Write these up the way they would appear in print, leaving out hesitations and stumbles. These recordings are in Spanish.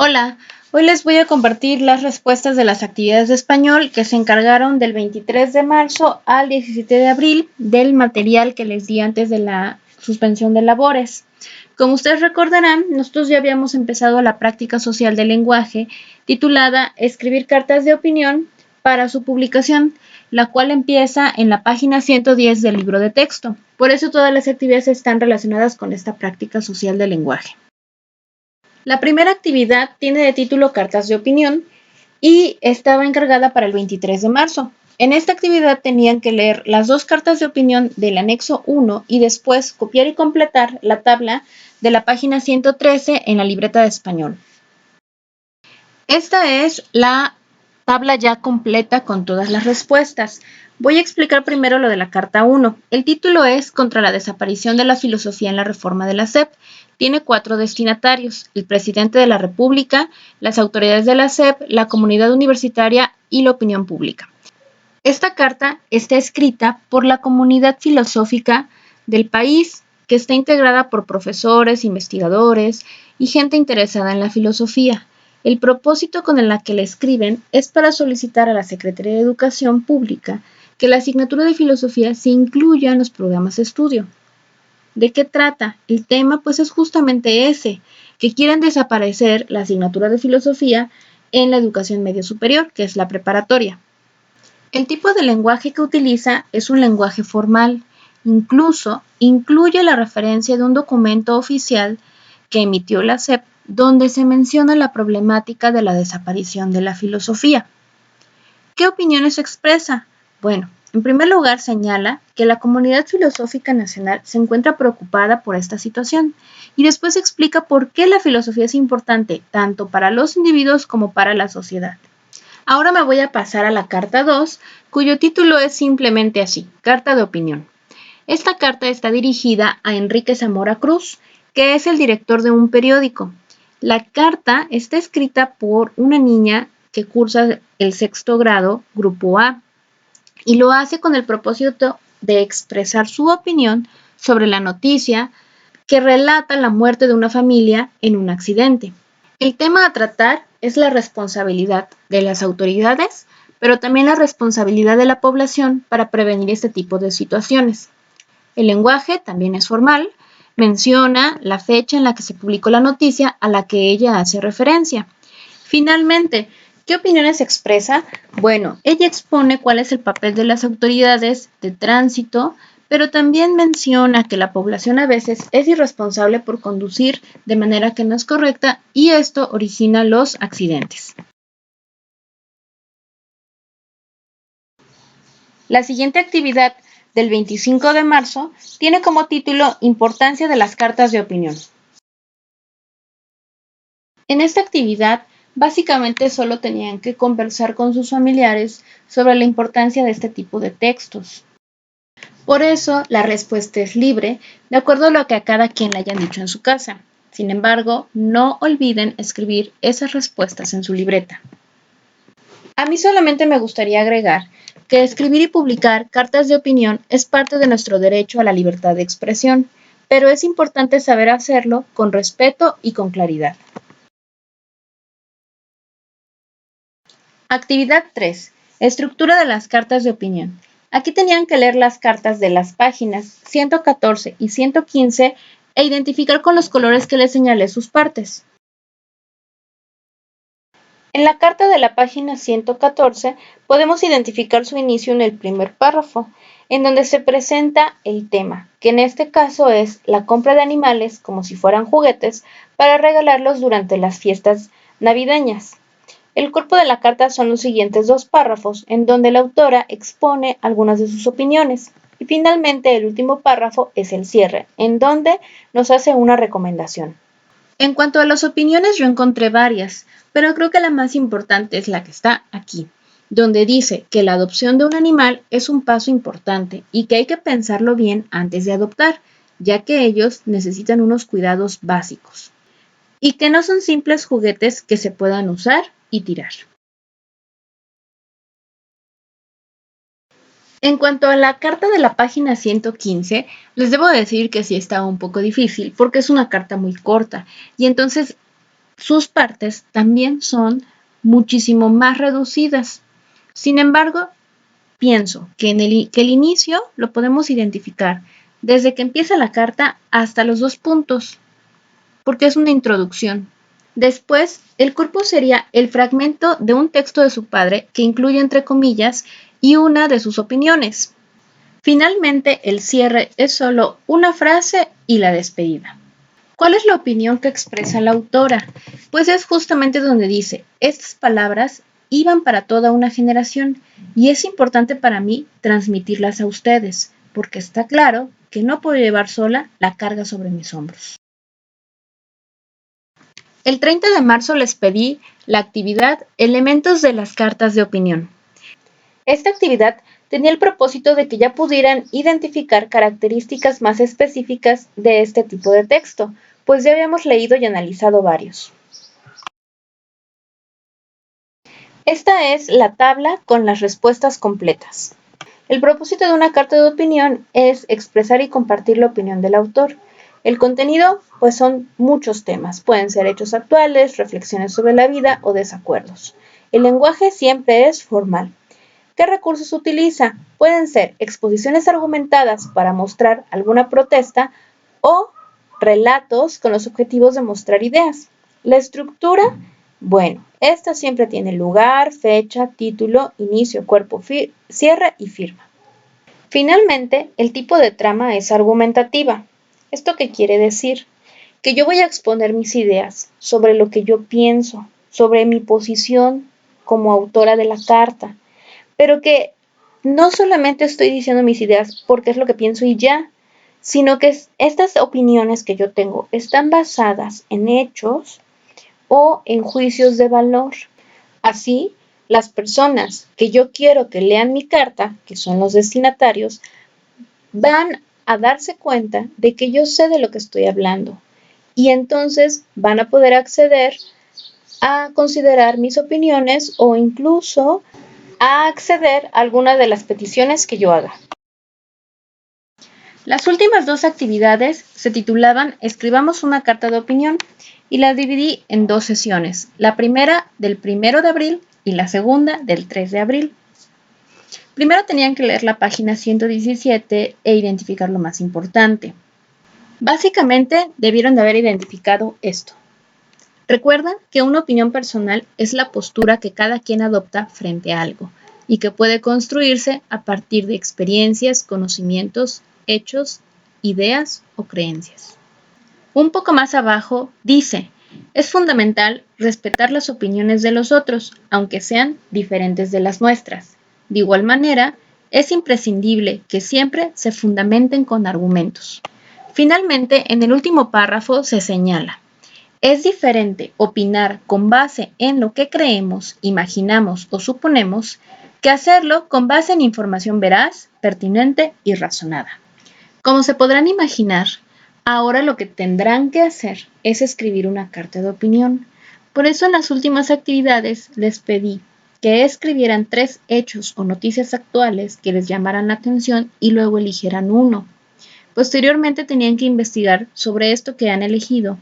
Hola, hoy les voy a compartir las respuestas de las actividades de español que se encargaron del 23 de marzo al 17 de abril del material que les di antes de la suspensión de labores. Como ustedes recordarán, nosotros ya habíamos empezado la práctica social del lenguaje titulada Escribir cartas de opinión para su publicación, la cual empieza en la página 110 del libro de texto. Por eso todas las actividades están relacionadas con esta práctica social del lenguaje. La primera actividad tiene de título Cartas de opinión y estaba encargada para el 23 de marzo. En esta actividad tenían que leer las dos cartas de opinión del anexo 1 y después copiar y completar la tabla de la página 113 en la libreta de español. Esta es la tabla ya completa con todas las respuestas. Voy a explicar primero lo de la carta 1. El título es Contra la desaparición de la filosofía en la reforma de la SEP. Tiene 4 destinatarios: el presidente de la República, las autoridades de la SEP, la comunidad universitaria y la opinión pública. Esta carta está escrita por la comunidad filosófica del país, que está integrada por profesores, investigadores y gente interesada en la filosofía. El propósito con el que la escriben es para solicitar a la Secretaría de Educación Pública que la asignatura de filosofía se incluya en los programas de estudio. ¿De qué trata? El tema pues es justamente ese, que quieren desaparecer la asignatura de filosofía en la educación media superior, que es la preparatoria. El tipo de lenguaje que utiliza es un lenguaje formal. Incluso incluye la referencia de un documento oficial que emitió la SEP donde se menciona la problemática de la desaparición de la filosofía. ¿Qué opiniones expresa? Bueno, en primer lugar señala que la comunidad filosófica nacional se encuentra preocupada por esta situación y después explica por qué la filosofía es importante tanto para los individuos como para la sociedad. Ahora me voy a pasar a la carta 2, cuyo título es simplemente así, Carta de opinión. Esta carta está dirigida a Enrique Zamora Cruz, que es el director de un periódico. La carta está escrita por una niña que cursa el 6º grado, grupo A, y lo hace con el propósito de expresar su opinión sobre la noticia que relata la muerte de una familia en un accidente. El tema a tratar es la responsabilidad de las autoridades, pero también la responsabilidad de la población para prevenir este tipo de situaciones. El lenguaje también es formal, menciona la fecha en la que se publicó la noticia a la que ella hace referencia. Finalmente, ¿qué opiniones expresa? Bueno, ella expone cuál es el papel de las autoridades de tránsito, pero también menciona que la población a veces es irresponsable por conducir de manera que no es correcta y esto origina los accidentes. La siguiente actividad del 25 de marzo tiene como título Importancia de las cartas de opinión. En esta actividad, básicamente solo tenían que conversar con sus familiares sobre la importancia de este tipo de textos. Por eso, la respuesta es libre, de acuerdo a lo que a cada quien le hayan dicho en su casa. Sin embargo, no olviden escribir esas respuestas en su libreta. A mí solamente me gustaría agregar que escribir y publicar cartas de opinión es parte de nuestro derecho a la libertad de expresión, pero es importante saber hacerlo con respeto y con claridad. Actividad 3. Estructura de las cartas de opinión. Aquí tenían que leer las cartas de las páginas 114 y 115 e identificar con los colores que les señalé sus partes. En la carta de la página 114 podemos identificar su inicio en el primer párrafo, en donde se presenta el tema, que en este caso es la compra de animales como si fueran juguetes para regalarlos durante las fiestas navideñas. El cuerpo de la carta son los siguientes 2 párrafos, en donde la autora expone algunas de sus opiniones. Y finalmente el último párrafo es el cierre, en donde nos hace una recomendación. En cuanto a las opiniones, yo encontré varias, pero creo que la más importante es la que está aquí, donde dice que la adopción de un animal es un paso importante y que hay que pensarlo bien antes de adoptar, ya que ellos necesitan unos cuidados básicos, y que no son simples juguetes que se puedan usar y tirar. En cuanto a la carta de la página 115, les debo decir que sí está un poco difícil porque es una carta muy corta y entonces sus partes también son muchísimo más reducidas. Sin embargo, pienso que el inicio lo podemos identificar desde que empieza la carta hasta los 2 puntos, porque es una introducción. Después, el cuerpo sería el fragmento de un texto de su padre que incluye entre comillas y una de sus opiniones. Finalmente, el cierre es solo una frase y la despedida. ¿Cuál es la opinión que expresa la autora? Pues es justamente donde dice, estas palabras iban para toda una generación y es importante para mí transmitirlas a ustedes, porque está claro que no puedo llevar sola la carga sobre mis hombros. El 30 de marzo les pedí la actividad Elementos de las cartas de opinión. Esta actividad tenía el propósito de que ya pudieran identificar características más específicas de este tipo de texto, pues ya habíamos leído y analizado varios. Esta es la tabla con las respuestas completas. El propósito de una carta de opinión es expresar y compartir la opinión del autor. El contenido, pues son muchos temas, pueden ser hechos actuales, reflexiones sobre la vida o desacuerdos. El lenguaje siempre es formal. ¿Qué recursos utiliza? Pueden ser exposiciones argumentadas para mostrar alguna protesta o relatos con los objetivos de mostrar ideas. La estructura, bueno, esta siempre tiene lugar, fecha, título, inicio, cuerpo, cierre y firma. Finalmente, el tipo de trama es argumentativa. ¿Esto qué quiere decir? Que yo voy a exponer mis ideas sobre lo que yo pienso, sobre mi posición como autora de la carta, pero que no solamente estoy diciendo mis ideas porque es lo que pienso y ya, sino que estas opiniones que yo tengo están basadas en hechos o en juicios de valor. Así, las personas que yo quiero que lean mi carta, que son los destinatarios, van a darse cuenta de que yo sé de lo que estoy hablando y entonces van a poder acceder a considerar mis opiniones o incluso a acceder a alguna de las peticiones que yo haga. Las últimas 2 actividades se titulaban Escribamos una carta de opinión y las dividí en 2 sesiones, la primera del 1 de abril y la segunda del 3 de abril. Primero tenían que leer la página 117 e identificar lo más importante. Básicamente debieron de haber identificado esto. Recuerda que una opinión personal es la postura que cada quien adopta frente a algo y que puede construirse a partir de experiencias, conocimientos, hechos, ideas o creencias. Un poco más abajo dice, es fundamental respetar las opiniones de los otros, aunque sean diferentes de las nuestras. De igual manera, es imprescindible que siempre se fundamenten con argumentos. Finalmente, en el último párrafo se señala, es diferente opinar con base en lo que creemos, imaginamos o suponemos que hacerlo con base en información veraz, pertinente y razonada. Como se podrán imaginar, ahora lo que tendrán que hacer es escribir una carta de opinión. Por eso en las últimas actividades les pedí que escribieran 3 hechos o noticias actuales que les llamaran la atención y luego eligieran uno. Posteriormente tenían que investigar sobre esto que han elegido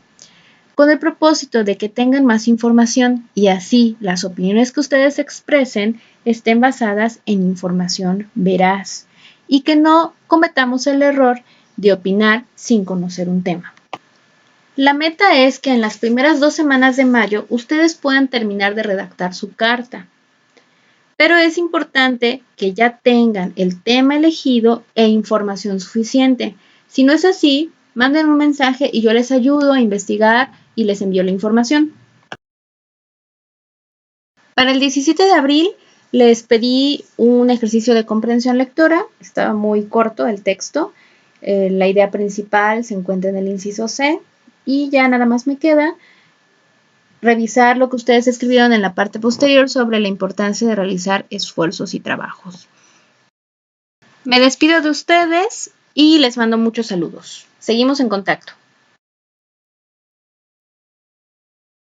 con el propósito de que tengan más información y así las opiniones que ustedes expresen estén basadas en información veraz y que no cometamos el error de opinar sin conocer un tema. La meta es que en las primeras 2 semanas de mayo ustedes puedan terminar de redactar su carta, pero es importante que ya tengan el tema elegido e información suficiente. Si no es así, manden un mensaje y yo les ayudo a investigar y les envío la información. Para el 17 de abril les pedí un ejercicio de comprensión lectora, estaba muy corto el texto, la idea principal se encuentra en el inciso C y ya nada más me queda revisar lo que ustedes escribieron en la parte posterior sobre la importancia de realizar esfuerzos y trabajos. Me despido de ustedes y les mando muchos saludos. Seguimos en contacto.